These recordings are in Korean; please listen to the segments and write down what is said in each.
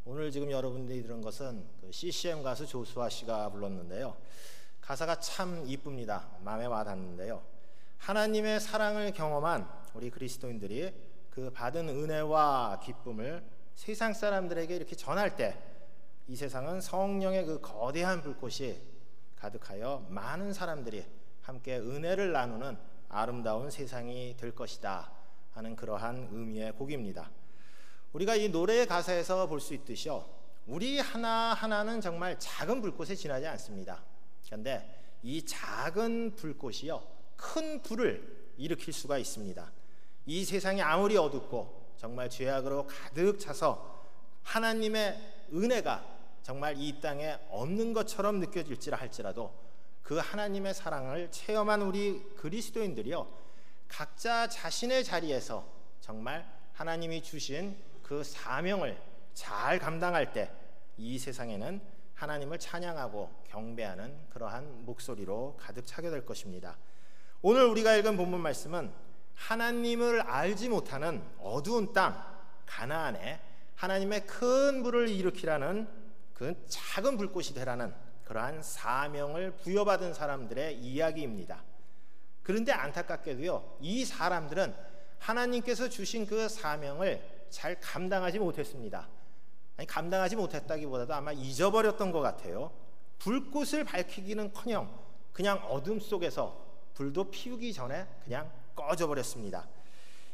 오늘 지금 여러분들이 들은 것은 그 CCM 가수 조수아 씨가 불렀는데요. 가사가 참 이쁩니다. 마음에 와닿는데요. 하나님의 사랑을 경험한 우리 그리스도인들이 그 받은 은혜와 기쁨을 세상 사람들에게 이렇게 전할 때 이 세상은 성령의 그 거대한 불꽃이 가득하여 많은 사람들이 함께 은혜를 나누는 아름다운 세상이 될 것이다 하는 그러한 의미의 곡입니다. 우리가 이 노래의 가사에서 볼 수 있듯이요, 우리 하나하나는 정말 작은 불꽃에 지나지 않습니다. 그런데 이 작은 불꽃이요, 큰 불을 일으킬 수가 있습니다. 이 세상이 아무리 어둡고 정말 죄악으로 가득 차서 하나님의 은혜가 정말 이 땅에 없는 것처럼 느껴질지라 할지라도 그 하나님의 사랑을 체험한 우리 그리스도인들이요, 각자 자신의 자리에서 정말 하나님이 주신 그 사명을 잘 감당할 때 이 세상에는 하나님을 찬양하고 경배하는 그러한 목소리로 가득 차게 될 것입니다. 오늘 우리가 읽은 본문 말씀은 하나님을 알지 못하는 어두운 땅 가나안에 하나님의 큰 불을 일으키라는 그 작은 불꽃이 되라는 그러한 사명을 부여받은 사람들의 이야기입니다. 그런데 안타깝게도요, 이 사람들은 하나님께서 주신 그 사명을 잘 감당하지 못했습니다. 아니, 감당하지 못했다기보다도 아마 잊어버렸던 것 같아요. 불꽃을 밝히기는커녕 그냥 어둠 속에서 불도 피우기 전에 그냥 꺼져버렸습니다.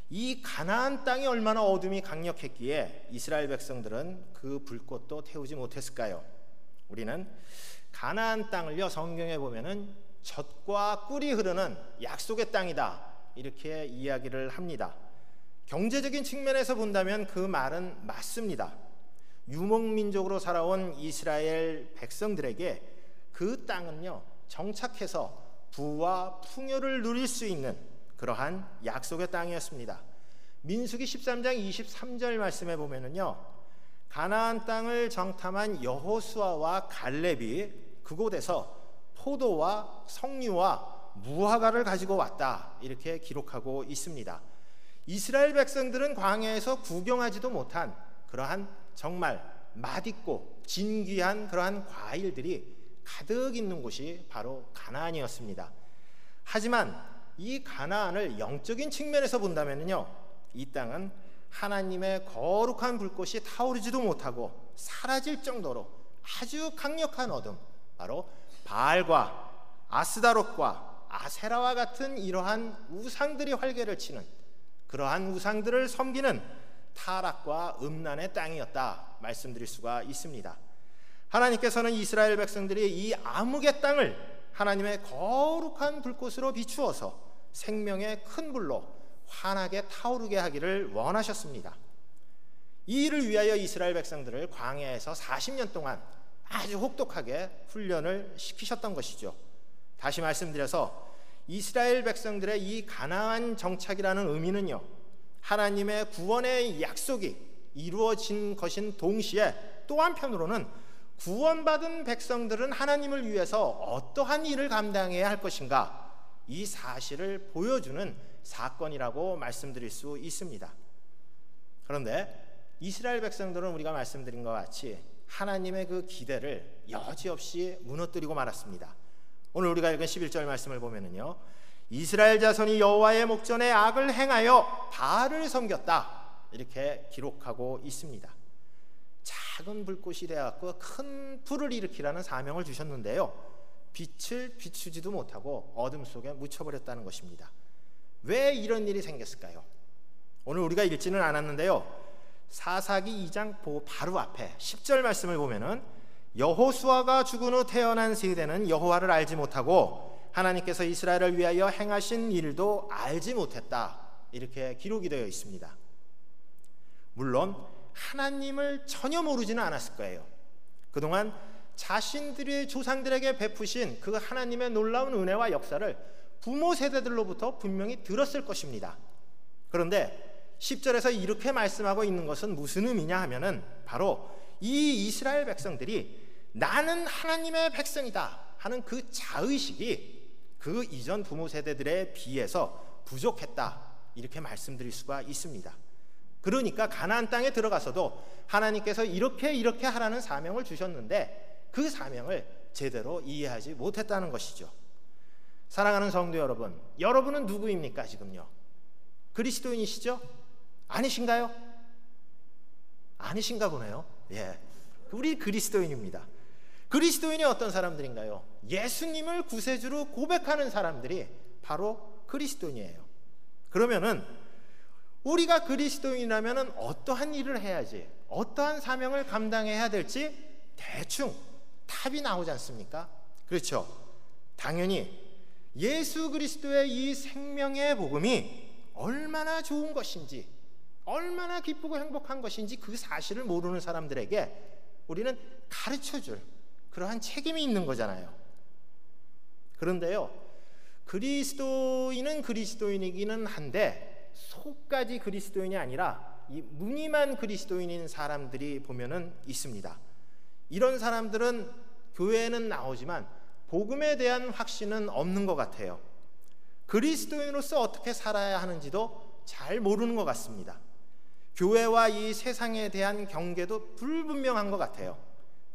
이 가나안 땅이 얼마나 어둠이 강력했기에 이스라엘 백성들은 그 불꽃도 태우지 못했을까요? 우리는 가나안 땅을요, 성경에 보면은 젖과 꿀이 흐르는 약속의 땅이다 이렇게 이야기를 합니다. 경제적인 측면에서 본다면 그 말은 맞습니다. 유목민족으로 살아온 이스라엘 백성들에게 그 땅은요, 정착해서 부와 풍요를 누릴 수 있는 그러한 약속의 땅이었습니다. 민수기 13장 23절 말씀에 보면은요, 가나안 땅을 정탐한 여호수아와 갈렙이 그곳에서 포도와 석류와 무화과를 가지고 왔다 이렇게 기록하고 있습니다. 이스라엘 백성들은 광야에서 구경하지도 못한 그러한 정말 맛있고 진귀한 그러한 과일들이 가득 있는 곳이 바로 가나안이었습니다. 하지만 이 가나안을 영적인 측면에서 본다면요, 이 땅은 하나님의 거룩한 불꽃이 타오르지도 못하고 사라질 정도로 아주 강력한 어둠, 바로 바알과 아스다롯과 아세라와 같은 이러한 우상들이 활개를 치는 그러한 우상들을 섬기는 타락과 음란의 땅이었다 말씀드릴 수가 있습니다. 하나님께서는 이스라엘 백성들이 이 암흑의 땅을 하나님의 거룩한 불꽃으로 비추어서 생명의 큰 불로 환하게 타오르게 하기를 원하셨습니다. 이 일을 위하여 이스라엘 백성들을 광야에서 40년 동안 아주 혹독하게 훈련을 시키셨던 것이죠. 다시 말씀드려서 이스라엘 백성들의 이 가나안 정착이라는 의미는요, 하나님의 구원의 약속이 이루어진 것인 동시에 또 한편으로는 구원받은 백성들은 하나님을 위해서 어떠한 일을 감당해야 할 것인가, 이 사실을 보여주는 사건이라고 말씀드릴 수 있습니다. 그런데 이스라엘 백성들은 우리가 말씀드린 것 같이 하나님의 그 기대를 여지없이 무너뜨리고 말았습니다. 오늘 우리가 읽은 11절 말씀을 보면은요, 이스라엘 자손이 여호와의 목전에 악을 행하여 바알을 섬겼다 이렇게 기록하고 있습니다. 작은 불꽃이 되어갖고 큰 불을 일으키라는 사명을 주셨는데요, 빛을 비추지도 못하고 어둠 속에 묻혀버렸다는 것입니다. 왜 이런 일이 생겼을까요? 오늘 우리가 읽지는 않았는데요, 사사기 2장 바로 앞에 10절 말씀을 보면은 여호수아가 죽은 후 태어난 세대는 여호와를 알지 못하고 하나님께서 이스라엘을 위하여 행하신 일도 알지 못했다 이렇게 기록이 되어 있습니다. 물론 하나님을 전혀 모르지는 않았을 거예요. 그동안 자신들의 조상들에게 베푸신 그 하나님의 놀라운 은혜와 역사를 부모 세대들로부터 분명히 들었을 것입니다. 그런데 10절에서 이렇게 말씀하고 있는 것은 무슨 의미냐 하면은 바로 이 이스라엘 백성들이 나는 하나님의 백성이다 하는 그 자의식이 그 이전 부모 세대들에 비해서 부족했다 이렇게 말씀드릴 수가 있습니다. 그러니까 가나안 땅에 들어가서도 하나님께서 이렇게 하라는 사명을 주셨는데 그 사명을 제대로 이해하지 못했다는 것이죠. 사랑하는 성도 여러분, 여러분은 누구입니까 지금요? 그리스도인이시죠? 아니신가요? 아니신가 보네요. 예, 우리 그리스도인입니다. 그리스도인이 어떤 사람들인가요? 예수님을 구세주로 고백하는 사람들이 바로 그리스도인이에요. 그러면은 우리가 그리스도인이라면 어떠한 일을 해야지, 어떠한 사명을 감당해야 될지 대충 답이 나오지 않습니까? 그렇죠. 당연히 예수 그리스도의 이 생명의 복음이 얼마나 좋은 것인지, 얼마나 기쁘고 행복한 것인지 그 사실을 모르는 사람들에게 우리는 가르쳐줄 그러한 책임이 있는 거잖아요. 그런데요, 그리스도인은 그리스도인이기는 한데 속까지 그리스도인이 아니라 이 무늬만 그리스도인인 사람들이 보면은 있습니다. 이런 사람들은 교회에는 나오지만 복음에 대한 확신은 없는 것 같아요. 그리스도인으로서 어떻게 살아야 하는지도 잘 모르는 것 같습니다. 교회와 이 세상에 대한 경계도 불분명한 것 같아요.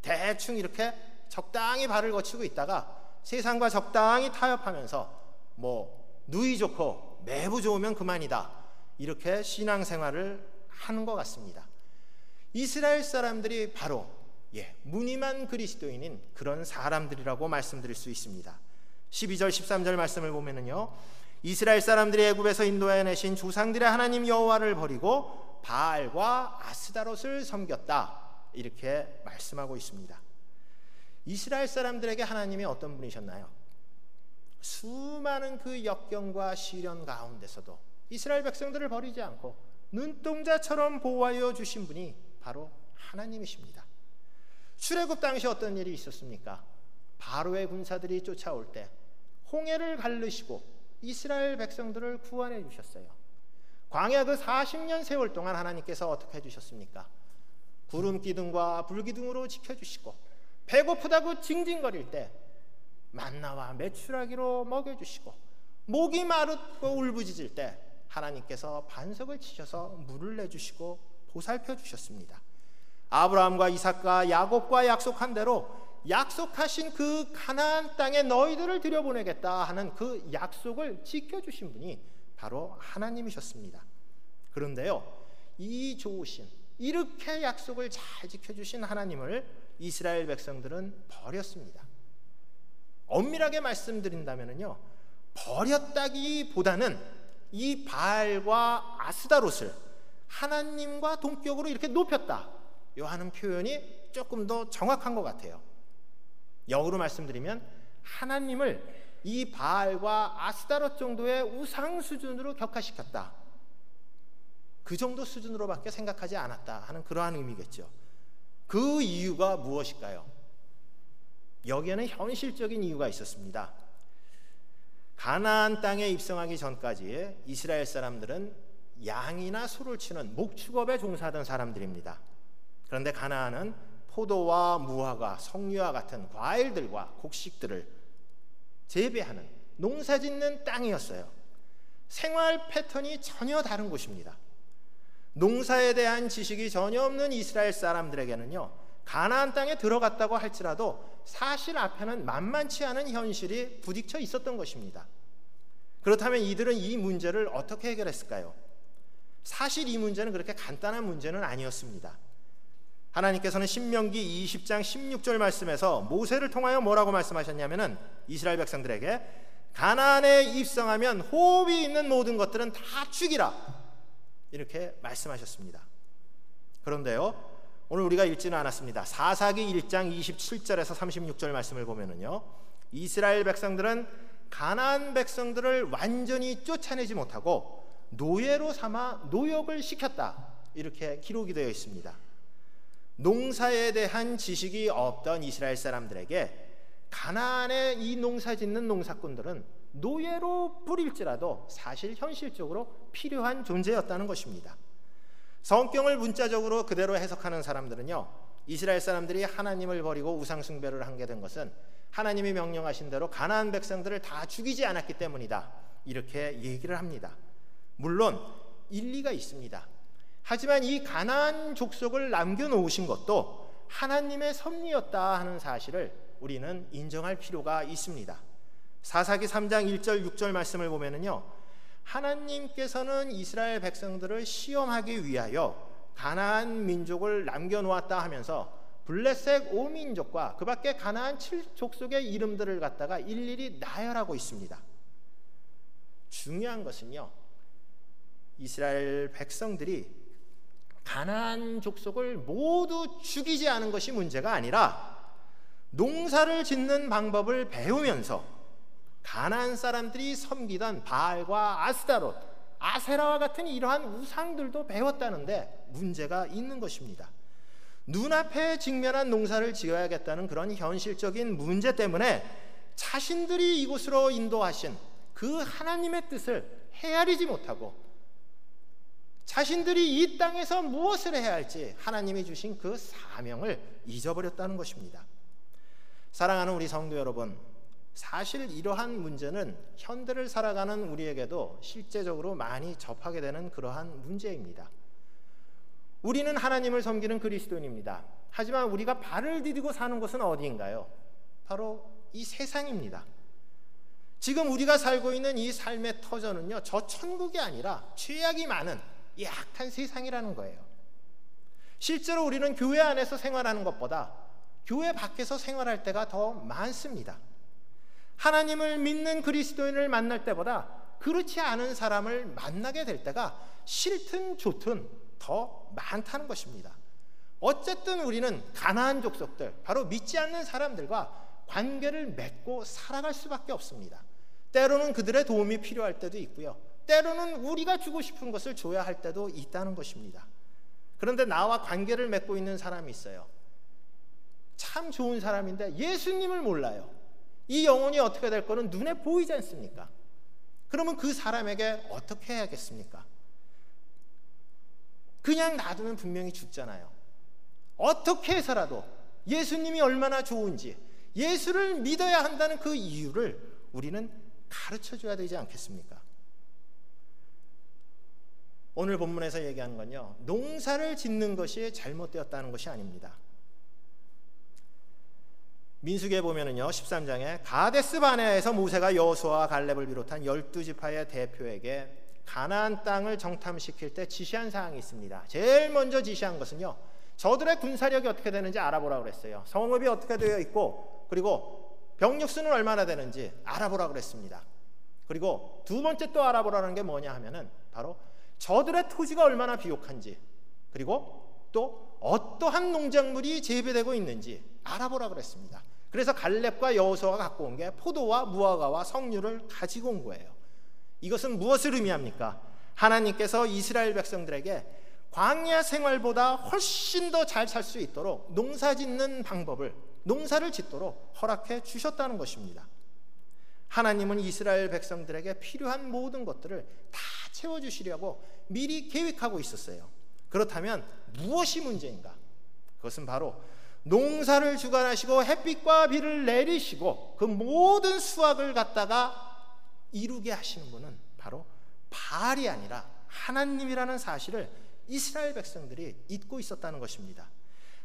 대충 이렇게 적당히 발을 거치고 있다가 세상과 적당히 타협하면서 누이 좋고 매부 좋으면 그만이다, 이렇게 신앙생활을 하는 것 같습니다. 이스라엘 사람들이 바로 무늬만 그리스도인인 그런 사람들이라고 말씀드릴 수 있습니다. 12절 13절 말씀을 보면은요, 이스라엘 사람들이 애굽에서 인도해내신 조상들의 하나님 여호와를 버리고 바알과 아스다롯을 섬겼다, 이렇게 말씀하고 있습니다. 이스라엘 사람들에게 하나님이 어떤 분이셨나요? 수많은 그 역경과 시련 가운데서도 이스라엘 백성들을 버리지 않고 눈동자처럼 보호하여 주신 분이 바로 하나님이십니다. 출애굽 당시 어떤 일이 있었습니까? 바로의 군사들이 쫓아올 때 홍해를 가르시고 이스라엘 백성들을 구원해 주셨어요. 광야 그 40년 세월 동안 하나님께서 어떻게 해주셨습니까? 구름 기둥과 불 기둥으로 지켜주시고 배고프다고 징징거릴 때 만나와 메추라기로 먹여주시고 목이 마르고 울부짖을 때 하나님께서 반석을 치셔서 물을 내주시고 보살펴 주셨습니다. 아브라함과 이삭과 야곱과 약속한 대로 약속하신 그 가나안 땅에 너희들을 들여보내겠다 하는 그 약속을 지켜주신 분이 바로 하나님이셨습니다. 그런데요, 이 좋으신, 이렇게 약속을 잘 지켜주신 하나님을 이스라엘 백성들은 버렸습니다. 엄밀하게 말씀드린다면요, 버렸다기보다는 이 바알과 아스다롯을 하나님과 동격으로 이렇게 높였다, 요 하는 표현이 조금 더 정확한 것 같아요. 역으로 말씀드리면 하나님을 이 바알과 아스다롯 정도의 우상 수준으로 격하시켰다, 그 정도 수준으로밖에 생각하지 않았다 하는 그러한 의미겠죠. 그 이유가 무엇일까요? 여기에는 현실적인 이유가 있었습니다. 가나안 땅에 입성하기 전까지 이스라엘 사람들은 양이나 소를 치는 목축업에 종사하던 사람들입니다. 그런데 가나안은 포도와 무화과, 석류와 같은 과일들과 곡식들을 재배하는, 농사짓는 땅이었어요. 생활 패턴이 전혀 다른 곳입니다. 농사에 대한 지식이 전혀 없는 이스라엘 사람들에게는요, 가나안 땅에 들어갔다고 할지라도 사실 앞에는 만만치 않은 현실이 부딪혀 있었던 것입니다. 그렇다면 이들은 이 문제를 어떻게 해결했을까요? 사실 이 문제는 그렇게 간단한 문제는 아니었습니다. 하나님께서는 신명기 20장 16절 말씀에서 모세를 통하여 뭐라고 말씀하셨냐면은 이스라엘 백성들에게 가나안에 입성하면 호흡이 있는 모든 것들은 다 죽이라, 이렇게 말씀하셨습니다. 그런데요, 오늘 우리가 읽지는 않았습니다. 사사기 1장 27절에서 36절 말씀을 보면은요, 이스라엘 백성들은 가나안 백성들을 완전히 쫓아내지 못하고 노예로 삼아 노역을 시켰다, 이렇게 기록이 되어 있습니다. 농사에 대한 지식이 없던 이스라엘 사람들에게 가나안에 이 농사 짓는 농사꾼들은 노예로 부릴지라도 사실 현실적으로 필요한 존재였다는 것입니다. 성경을 문자적으로 그대로 해석하는 사람들은요, 이스라엘 사람들이 하나님을 버리고 우상 숭배를 하게 된 것은 하나님이 명령하신 대로 가나안 백성들을 다 죽이지 않았기 때문이다, 이렇게 얘기를 합니다. 물론 일리가 있습니다. 하지만 이 가나안 족속을 남겨놓으신 것도 하나님의 섭리였다 하는 사실을 우리는 인정할 필요가 있습니다. 사사기 3장 1절 6절 말씀을 보면은요, 하나님께서는 이스라엘 백성들을 시험하기 위하여 가나안 민족을 남겨놓았다 하면서 블레셋 5민족과 그 밖에 가나안 7족속의 이름들을 갖다가 일일이 나열하고 있습니다. 중요한 것은요, 이스라엘 백성들이 가나안 족속을 모두 죽이지 않은 것이 문제가 아니라 농사를 짓는 방법을 배우면서 가나안 사람들이 섬기던 바알과 아스타롯, 아세라와 같은 이러한 우상들도 배웠다는데 문제가 있는 것입니다. 눈앞에 직면한 농사를 지어야겠다는 그런 현실적인 문제 때문에 자신들이 이곳으로 인도하신 그 하나님의 뜻을 헤아리지 못하고 자신들이 이 땅에서 무엇을 해야 할지 하나님이 주신 그 사명을 잊어버렸다는 것입니다. 사랑하는 우리 성도 여러분, 사실 이러한 문제는 현대를 살아가는 우리에게도 실제적으로 많이 접하게 되는 그러한 문제입니다. 우리는 하나님을 섬기는 그리스도인입니다. 하지만 우리가 발을 디디고 사는 곳은 어디인가요? 바로 이 세상입니다. 지금 우리가 살고 있는 이 삶의 터전은요, 저 천국이 아니라 죄악이 많은 약한 세상이라는 거예요. 실제로 우리는 교회 안에서 생활하는 것보다 교회 밖에서 생활할 때가 더 많습니다. 하나님을 믿는 그리스도인을 만날 때보다 그렇지 않은 사람을 만나게 될 때가 싫든 좋든 더 많다는 것입니다. 어쨌든 우리는 가나안 족속들, 바로 믿지 않는 사람들과 관계를 맺고 살아갈 수밖에 없습니다. 때로는 그들의 도움이 필요할 때도 있고요, 때로는 우리가 주고 싶은 것을 줘야 할 때도 있다는 것입니다. 그런데 나와 관계를 맺고 있는 사람이 있어요. 참 좋은 사람인데 예수님을 몰라요. 이 영혼이 어떻게 될 거는 눈에 보이지 않습니까? 그러면 그 사람에게 어떻게 해야겠습니까? 그냥 놔두면 분명히 죽잖아요. 어떻게 해서라도 예수님이 얼마나 좋은지, 예수를 믿어야 한다는 그 이유를 우리는 가르쳐줘야 되지 않겠습니까? 오늘 본문에서 얘기하는 건요, 농사를 짓는 것이 잘못되었다는 것이 아닙니다. 민수기에 보면은요, 13장에 가데스 바네아에서 모세가 여호수아와 갈렙을 비롯한 12지파의 대표에게 가나안 땅을 정탐시킬 때 지시한 사항이 있습니다. 제일 먼저 지시한 것은요, 저들의 군사력이 어떻게 되는지 알아보라고 그랬어요. 성읍이 어떻게 되어 있고, 그리고 병력 수는 얼마나 되는지 알아보라고 그랬습니다. 그리고 두 번째 또 알아보라는 게 뭐냐 하면은 바로 저들의 토지가 얼마나 비옥한지, 그리고 또 어떠한 농작물이 재배되고 있는지 알아보라고 그랬습니다. 그래서 갈렙과 여호수아가 갖고 온 게 포도와 무화과와 석류를 가지고 온 거예요. 이것은 무엇을 의미합니까? 하나님께서 이스라엘 백성들에게 광야 생활보다 훨씬 더 잘 살 수 있도록 농사 짓는 방법을, 농사를 짓도록 허락해 주셨다는 것입니다. 하나님은 이스라엘 백성들에게 필요한 모든 것들을 다 채워주시려고 미리 계획하고 있었어요. 그렇다면 무엇이 문제인가? 그것은 바로 농사를 주관하시고 햇빛과 비를 내리시고 그 모든 수확을 갖다가 이루게 하시는 분은 바로 바알이 아니라 하나님이라는 사실을 이스라엘 백성들이 잊고 있었다는 것입니다.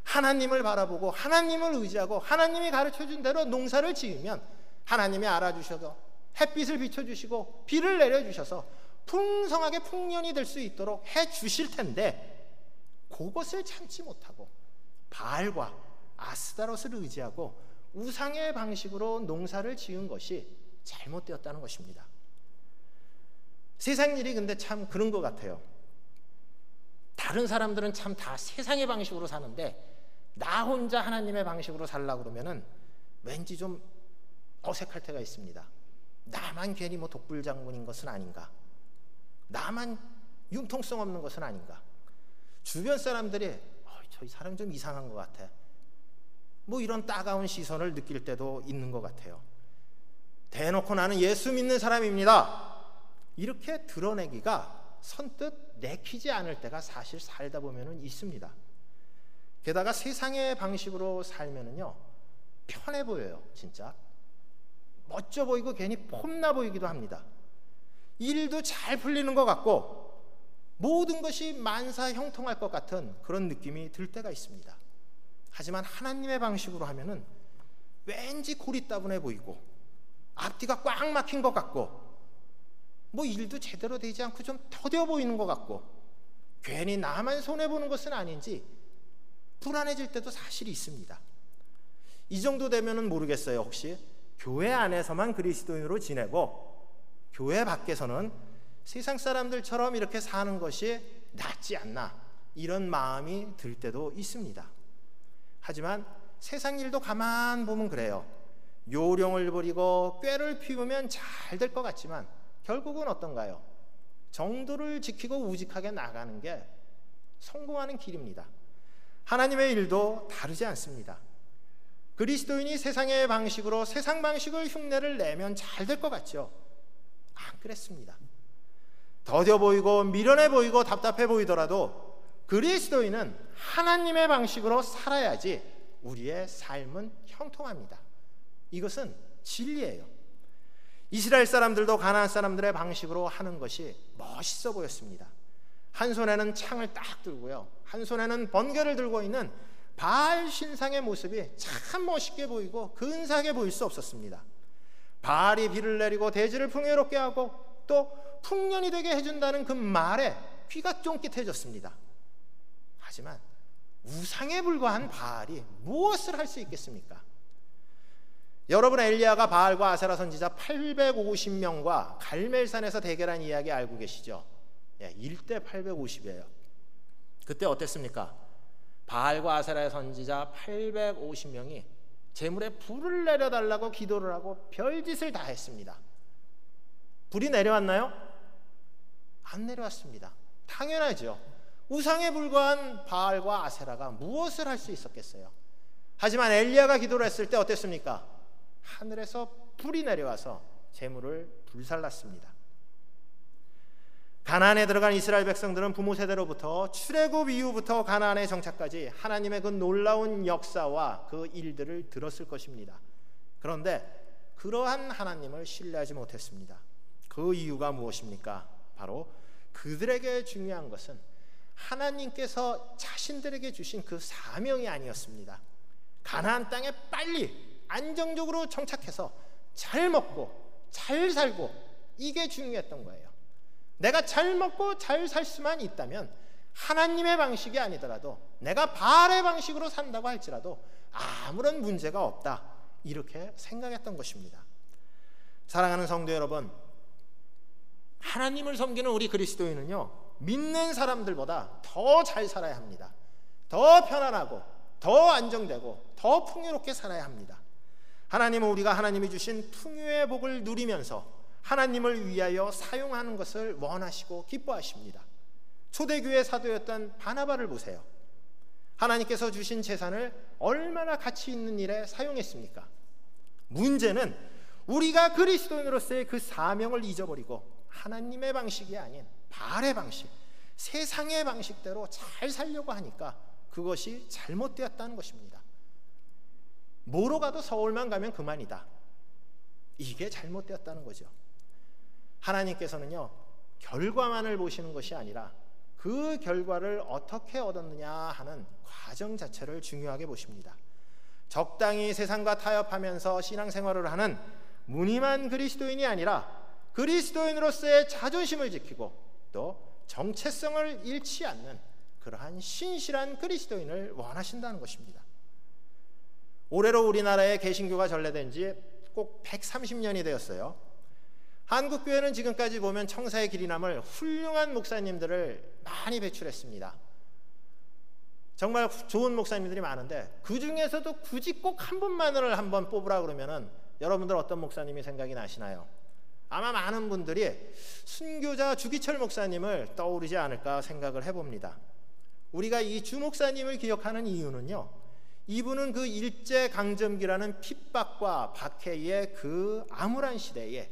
하나님을 바라보고 하나님을 의지하고 하나님이 가르쳐준 대로 농사를 지으면 하나님이 알아주셔서 햇빛을 비춰주시고 비를 내려주셔서 풍성하게 풍년이 될 수 있도록 해주실 텐데, 그것을 참지 못하고 바알과 아스타롯을 의지하고 우상의 방식으로 농사를 지은 것이 잘못되었다는 것입니다. 세상 일이 근데 참 그런 것 같아요. 다른 사람들은 참 다 세상의 방식으로 사는데 나 혼자 하나님의 방식으로 살려고 그러면은 왠지 좀 어색할 때가 있습니다. 나만 괜히 뭐 독불장군인 것은 아닌가? 나만 융통성 없는 것은 아닌가? 주변 사람들이 저 사람 좀 이상한 것 같아, 뭐 이런 따가운 시선을 느낄 때도 있는 것 같아요. 대놓고 나는 예수 믿는 사람입니다, 이렇게 드러내기가 선뜻 내키지 않을 때가 사실 살다 보면은 있습니다. 게다가 세상의 방식으로 살면은요, 편해 보여요. 진짜 멋져 보이고 괜히 폼나 보이기도 합니다. 일도 잘 풀리는 것 같고 모든 것이 만사 형통할 것 같은 그런 느낌이 들 때가 있습니다. 하지만 하나님의 방식으로 하면은 왠지 고리따분해 보이고 앞뒤가 꽉 막힌 것 같고 뭐 일도 제대로 되지 않고 좀 더뎌 보이는 것 같고 괜히 나만 손해보는 것은 아닌지 불안해질 때도 사실이 있습니다. 이 정도 되면은 모르겠어요. 혹시 교회 안에서만 그리스도인으로 지내고 교회 밖에서는 세상 사람들처럼 이렇게 사는 것이 낫지 않나 이런 마음이 들 때도 있습니다. 하지만 세상 일도 가만 보면 그래요. 요령을 부리고 꾀를 피우면 잘 될 것 같지만 결국은 어떤가요? 정도를 지키고 우직하게 나가는 게 성공하는 길입니다. 하나님의 일도 다르지 않습니다. 그리스도인이 세상의 방식으로 세상 방식을 흉내를 내면 잘 될 것 같죠? 안 그랬습니다. 더뎌 보이고 미련해 보이고 답답해 보이더라도 그리스도인은 하나님의 방식으로 살아야지 우리의 삶은 형통합니다. 이것은 진리예요. 이스라엘 사람들도 가나안 사람들의 방식으로 하는 것이 멋있어 보였습니다. 한 손에는 창을 딱 들고요, 한 손에는 번개를 들고 있는 바알 신상의 모습이 참 멋있게 보이고 근사하게 보일 수 없었습니다. 바알이 비를 내리고 대지를 풍요롭게 하고 또 풍년이 되게 해준다는 그 말에 귀가 쫑깃해졌습니다. 하지만 우상에 불과한 바알이 무엇을 할 수 있겠습니까? 여러분, 엘리야가 바알과 아세라 선지자 850명과 갈멜산에서 대결한 이야기 알고 계시죠? 1대 850이에요. 그때 어땠습니까? 바알과 아세라의 선지자 850명이 제물에 불을 내려달라고 기도를 하고 별짓을 다 했습니다. 불이 내려왔나요? 안 내려왔습니다. 당연하죠. 우상에 불과한 바알과 아세라가 무엇을 할 수 있었겠어요? 하지만 엘리야가 기도를 했을 때 어땠습니까? 하늘에서 불이 내려와서 제물을 불살랐습니다. 가나안에 들어간 이스라엘 백성들은 부모 세대로부터 출애굽 이후부터 가나안의 정착까지 하나님의 그 놀라운 역사와 그 일들을 들었을 것입니다. 그런데 그러한 하나님을 신뢰하지 못했습니다. 그 이유가 무엇입니까? 바로 그들에게 중요한 것은 하나님께서 자신들에게 주신 그 사명이 아니었습니다. 가나안 땅에 빨리 안정적으로 정착해서 잘 먹고 잘 살고, 이게 중요했던 거예요. 내가 잘 먹고 잘 살 수만 있다면 하나님의 방식이 아니더라도 내가 바알의 방식으로 산다고 할지라도 아무런 문제가 없다, 이렇게 생각했던 것입니다. 사랑하는 성도 여러분, 하나님을 섬기는 우리 그리스도인은요, 믿는 사람들보다 더 잘 살아야 합니다. 더 편안하고 더 안정되고 더 풍요롭게 살아야 합니다. 하나님은 우리가 하나님이 주신 풍요의 복을 누리면서 하나님을 위하여 사용하는 것을 원하시고 기뻐하십니다. 초대교회 사도였던 바나바를 보세요. 하나님께서 주신 재산을 얼마나 가치 있는 일에 사용했습니까? 문제는 우리가 그리스도인으로서의 그 사명을 잊어버리고 하나님의 방식이 아닌 바알의 방식, 세상의 방식대로 잘 살려고 하니까 그것이 잘못되었다는 것입니다. 뭐로 가도 서울만 가면 그만이다, 이게 잘못되었다는 거죠. 하나님께서는요, 결과만을 보시는 것이 아니라 그 결과를 어떻게 얻었느냐 하는 과정 자체를 중요하게 보십니다. 적당히 세상과 타협하면서 신앙생활을 하는 무늬만 그리스도인이 아니라 그리스도인으로서의 자존심을 지키고 또 정체성을 잃지 않는 그러한 신실한 그리스도인을 원하신다는 것입니다. 올해로 우리나라에 개신교가 전래된 지 꼭 130년이 되었어요. 한국교회는 지금까지 보면 청사의 길이 남을 훌륭한 목사님들을 많이 배출했습니다. 정말 좋은 목사님들이 많은데 그 중에서도 굳이 꼭 한 분만을 한번 뽑으라 그러면은 여러분들 어떤 목사님이 생각이 나시나요? 아마 많은 분들이 순교자 주기철 목사님을 떠오르지 않을까 생각을 해봅니다. 우리가 이 주 목사님을 기억하는 이유는요, 이분은 그 일제강점기라는 핍박과 박해의 그 암울한 시대에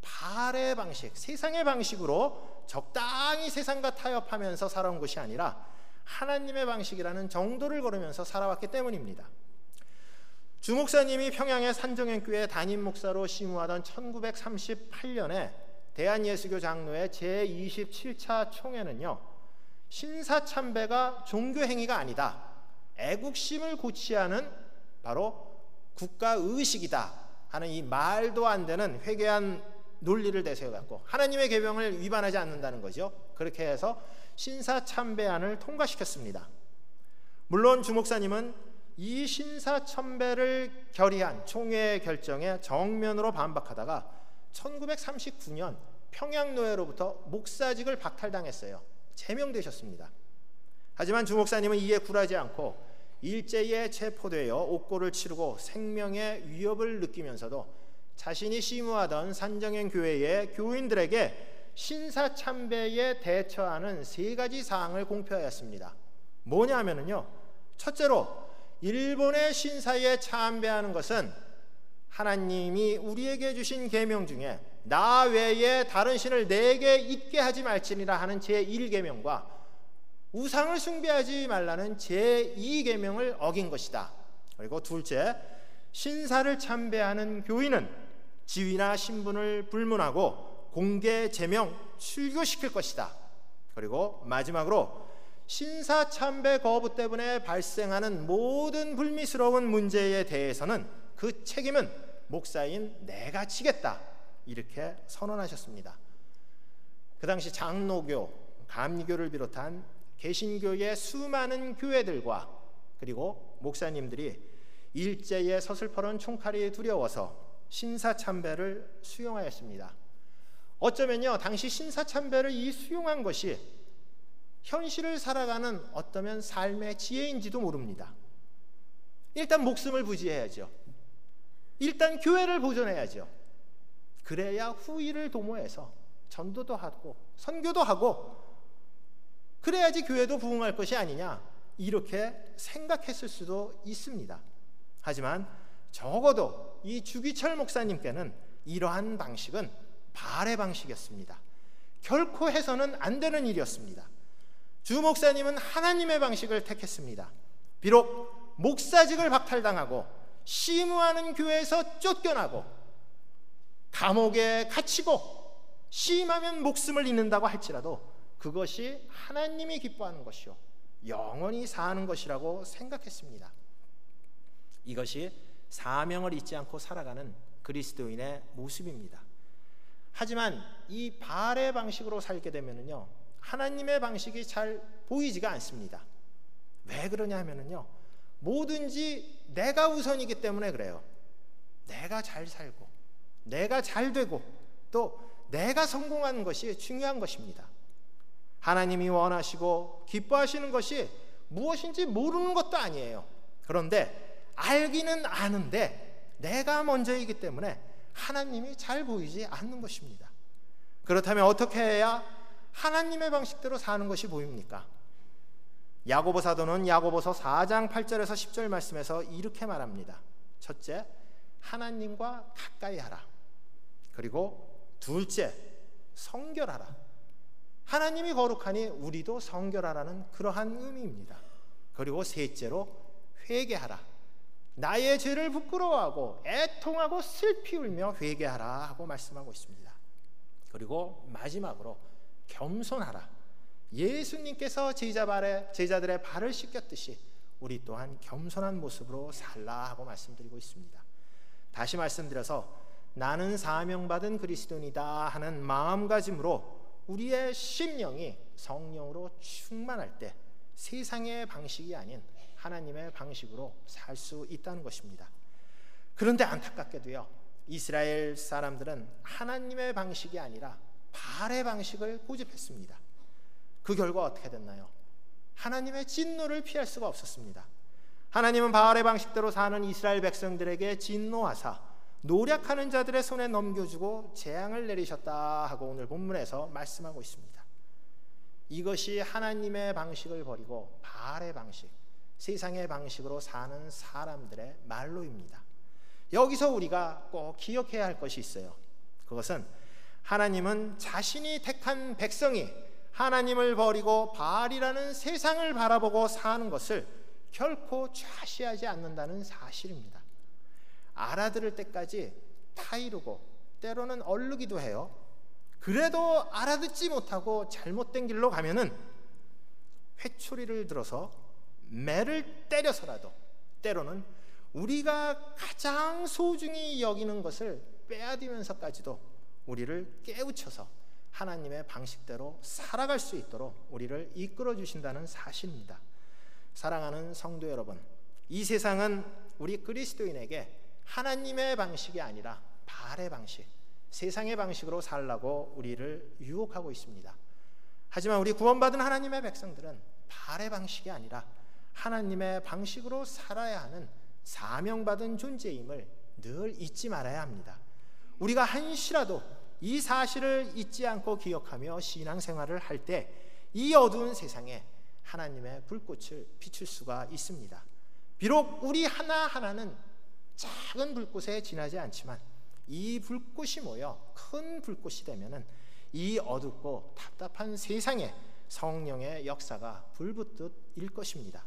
바알의 방식, 세상의 방식으로 적당히 세상과 타협하면서 살아온 것이 아니라 하나님의 방식이라는 정도를 걸으면서 살아왔기 때문입니다. 주 목사님이 평양의 산정현교회 담임 목사로 심우하던 1938년에 대한예수교 장로회 제27차 총회는요, 신사참배가 종교 행위가 아니다, 애국심을 고취하는 바로 국가의식이다 하는 이 말도 안 되는 회개한 논리를 내세워갖고 하나님의 계명을 위반하지 않는다는 거죠. 그렇게 해서 신사참배안을 통과시켰습니다. 물론 주 목사님은 이 신사참배를 결의한 총회의 결정에 정면으로 반박하다가 1939년 평양노예로부터 목사직을 박탈당했어요. 제명되셨습니다. 하지만 주 목사님은 이에 굴하지 않고 일제에 체포되어 옥고를 치르고 생명의 위협을 느끼면서도 자신이 심우하던 산정현 교회의 교인들에게 신사참배에 대처하는 3가지 사항을 공표하였습니다. 뭐냐면요, 첫째로 일본의 신사에 참배하는 것은 하나님이 우리에게 주신 계명 중에 나 외에 다른 신을 내게 있게 하지 말지니라 하는 제1계명과 우상을 숭배하지 말라는 제2계명을 어긴 것이다. 그리고 둘째, 신사를 참배하는 교인은 지위나 신분을 불문하고 공개 제명 출교시킬 것이다. 그리고 마지막으로 신사 참배 거부 때문에 발생하는 모든 불미스러운 문제에 대해서는 그 책임은 목사인 내가 지겠다, 이렇게 선언하셨습니다. 그 당시 장로교, 감리교를 비롯한 개신교의 수많은 교회들과 그리고 목사님들이 일제의 서슬퍼런 총칼이 두려워서 신사참배를 수용하였습니다. 어쩌면요, 당시 신사참배를 수용한 것이 현실을 살아가는 어떠면 삶의 지혜인지도 모릅니다. 일단 목숨을 부지해야죠. 일단 교회를 보존해야죠. 그래야 후일을 도모해서 전도도 하고 선교도 하고 그래야지 교회도 부흥할 것이 아니냐, 이렇게 생각했을 수도 있습니다. 하지만 적어도 이 주기철 목사님께는 이러한 방식은 발해 방식이었습니다. 결코 해서는 안 되는 일이었습니다. 주 목사님은 하나님의 방식을 택했습니다. 비록 목사직을 박탈당하고 심우하는 교회에서 쫓겨나고 감옥에 갇히고 심하면 목숨을 잃는다고 할지라도 그것이 하나님이 기뻐하는 것이요 영원히 사는 것이라고 생각했습니다. 이것이 사명을 잊지 않고 살아가는 그리스도인의 모습입니다. 하지만 이 발의 방식으로 살게 되면요, 하나님의 방식이 잘 보이지가 않습니다. 왜 그러냐 하면요, 뭐든지 내가 우선이기 때문에 그래요. 내가 잘 살고 내가 잘 되고 또 내가 성공하는 것이 중요한 것입니다. 하나님이 원하시고 기뻐하시는 것이 무엇인지 모르는 것도 아니에요. 그런데 알기는 아는데 내가 먼저이기 때문에 하나님이 잘 보이지 않는 것입니다. 그렇다면 어떻게 해야 하나님의 방식대로 사는 것이 보입니까? 야고보 사도는 야고보서 4장 8절에서 10절 말씀에서 이렇게 말합니다. 첫째, 하나님과 가까이 하라. 그리고 둘째, 성결하라. 하나님이 거룩하니 우리도 성결하라는 그러한 의미입니다. 그리고 셋째로 회개하라. 나의 죄를 부끄러워하고 애통하고 슬피 울며 회개하라 하고 말씀하고 있습니다. 그리고 마지막으로 겸손하라. 예수님께서 제자들의 발을 씻겼듯이 우리 또한 겸손한 모습으로 살라 하고 말씀드리고 있습니다. 다시 말씀드려서 나는 사명받은 그리스도인이다 하는 마음가짐으로 우리의 심령이 성령으로 충만할 때 세상의 방식이 아닌 하나님의 방식으로 살 수 있다는 것입니다. 그런데 안타깝게도요, 이스라엘 사람들은 하나님의 방식이 아니라 바알의 방식을 고집했습니다. 그 결과 어떻게 됐나요? 하나님의 진노를 피할 수가 없었습니다. 하나님은 바알의 방식대로 사는 이스라엘 백성들에게 진노하사 노력하는 자들의 손에 넘겨주고 재앙을 내리셨다 하고 오늘 본문에서 말씀하고 있습니다. 이것이 하나님의 방식을 버리고 바알의 방식, 세상의 방식으로 사는 사람들의 말로입니다. 여기서 우리가 꼭 기억해야 할 것이 있어요. 그것은 하나님은 자신이 택한 백성이 하나님을 버리고 바알이라는 세상을 바라보고 사는 것을 결코 좌시하지 않는다는 사실입니다. 알아들을 때까지 타이르고 때로는 얼르기도 해요. 그래도 알아듣지 못하고 잘못된 길로 가면은 회초리를 들어서 매를 때려서라도, 때로는 우리가 가장 소중히 여기는 것을 빼앗으면서까지도 우리를 깨우쳐서 하나님의 방식대로 살아갈 수 있도록 우리를 이끌어 주신다는 사실입니다. 사랑하는 성도 여러분, 이 세상은 우리 그리스도인에게 하나님의 방식이 아니라 바알의 방식, 세상의 방식으로 살라고 우리를 유혹하고 있습니다. 하지만 우리 구원받은 하나님의 백성들은 바알의 방식이 아니라 하나님의 방식으로 살아야 하는 사명받은 존재임을 늘 잊지 말아야 합니다. 우리가 한시라도 이 사실을 잊지 않고 기억하며 신앙생활을 할 때 이 어두운 세상에 하나님의 불꽃을 비출 수가 있습니다. 비록 우리 하나하나는 작은 불꽃에 지나지 않지만 이 불꽃이 모여 큰 불꽃이 되면은 이 어둡고 답답한 세상에 성령의 역사가 불붙듯 일 것입니다.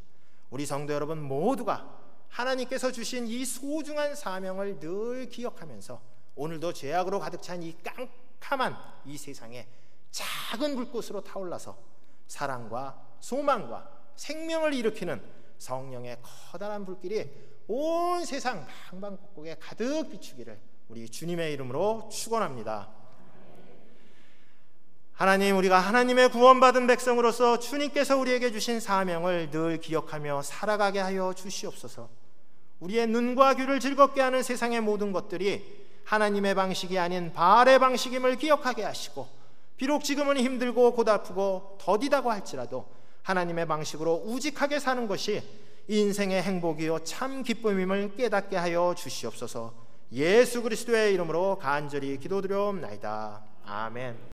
우리 성도 여러분 모두가 하나님께서 주신 이 소중한 사명을 늘 기억하면서 오늘도 죄악으로 가득 찬 이 깜깜한 이 세상에 작은 불꽃으로 타올라서 사랑과 소망과 생명을 일으키는 성령의 커다란 불길이 온 세상 방방곡곡에 가득 비추기를 우리 주님의 이름으로 축원합니다. 하나님, 우리가 하나님의 구원받은 백성으로서 주님께서 우리에게 주신 사명을 늘 기억하며 살아가게 하여 주시옵소서. 우리의 눈과 귀를 즐겁게 하는 세상의 모든 것들이 하나님의 방식이 아닌 바알의 방식임을 기억하게 하시고, 비록 지금은 힘들고 고달프고 더디다고 할지라도 하나님의 방식으로 우직하게 사는 것이 인생의 행복이요 참 기쁨임을 깨닫게 하여 주시옵소서. 예수 그리스도의 이름으로 간절히 기도드려옵나이다. 아멘.